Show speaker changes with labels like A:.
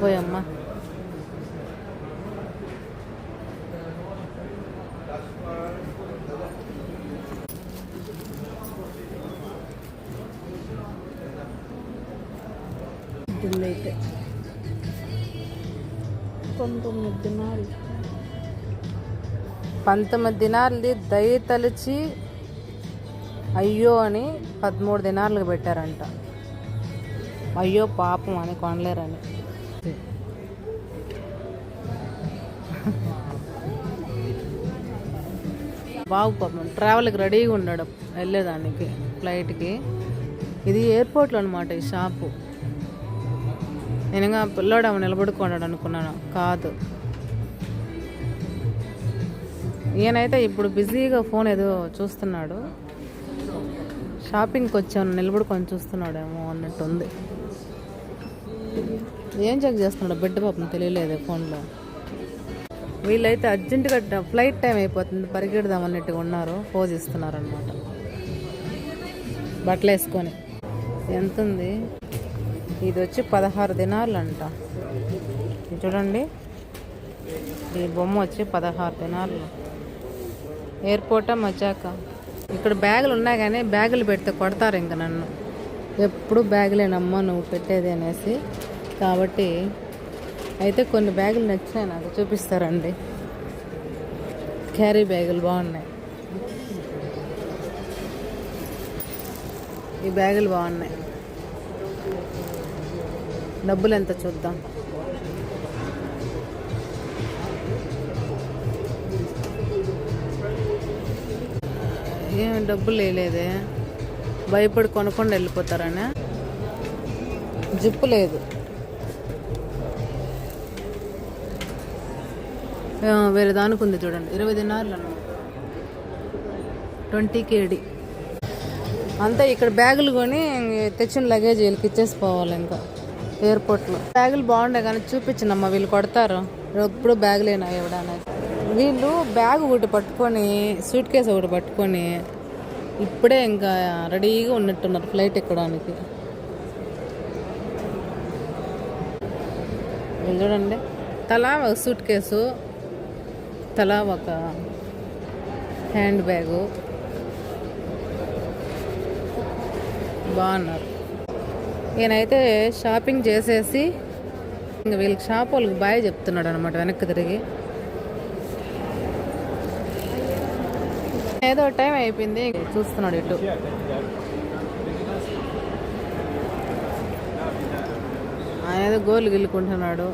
A: పోయమ్మా. అయితే 19 దినాలది దయ తలిచి అయ్యో అని 13 దినాలకు పెట్టారంట. అయ్యో పాపం అని కొనలేరని. బాబు పాపం ట్రావెల్కి రెడీగా ఉన్నాడు వెళ్ళేదానికి ఫ్లైట్కి. ఇది ఎయిర్పోర్ట్లో అనమాట ఈ షాపు. నేనుగా పిల్లోడు ఆమె నిలబడుకున్నాడు అనుకున్నాను, కాదు. ఈయనైతే ఇప్పుడు బిజీగా ఫోన్ ఏదో చూస్తున్నాడు. షాపింగ్కి వచ్చాను నిలబడుకొని చూస్తున్నాడేమో అన్నట్టుంది. ఏం చెక్ చేస్తున్నాడు బిడ్డ పాపం తెలియలేదు ఫోన్లో. వీళ్ళైతే అర్జెంటుగా ఫ్లైట్ టైం అయిపోతుంది పరిగెడదాం అన్నట్టుగా ఉన్నారు, పోజ్ ఇస్తున్నారు అనమాట బట్టలు వేసుకొని. ఎంత ఉంది ఇది? వచ్చి 16 దినాలు అంట. చూడండి ఈ బొమ్మ వచ్చి 16 దినాలు. ఎయిర్పోర్టా మజాక. ఇక్కడ బ్యాగులు ఉన్నాయి కానీ బ్యాగులు పెడితే కొడతారు ఇంక నన్ను. ఎప్పుడు బ్యాగులేనమ్మా నువ్వు పెట్టేది అనేసి. కాబట్టి అయితే కొన్ని బ్యాగులు నచ్చినాయి నాకు, చూపిస్తారండి. క్యారీ బ్యాగులు బాగున్నాయి, ఈ బ్యాగులు బాగున్నాయి. డబ్బులు ఎంత చూద్దాం. ఏం డబ్బులు లేదే, భయపడి కొనుక్కొని వెళ్ళిపోతారనే. జిప్పు లేదు. వేరే దానికి ఉంది చూడండి, 20 దినాలు అన్నమాట, 20 KD అంతా. ఇక్కడ బ్యాగులు కొని తెచ్చిన లగేజ్ వీళ్ళకి ఇచ్చేసి పోవాలి ఇంకా ఎయిర్పోర్ట్లో. బ్యాగులు బాగుండే కానీ చూపించినమ్మా, వీళ్ళు కొడతారు. ఎప్పుడు బ్యాగులేనా ఎవడన్నా. వీళ్ళు బ్యాగ్ ఒకటి పట్టుకొని సూట్ కేసు ఒకటి పట్టుకొని ఇప్పుడే ఇంకా రెడీగా ఉన్నట్టున్నారు ఫ్లైట్ ఎక్కడానికి. వీళ్ళు చూడండి, తలా ఒక సూట్ కేసు, తలా ఒక హ్యాండ్ బ్యాగు. బాగున్నారు. ఈయనైతే షాపింగ్ చేసేసి ఇంకా వీళ్ళకి షాప్ వాళ్ళకి బాయ్ చెప్తున్నాడు అనమాట వెనక్కి తిరిగి. ఏదో టైం అయిపోయింది చూస్తున్నాడు ఇటు. ఆయన ఏదో గోలు గిల్లుకుంటున్నాడు.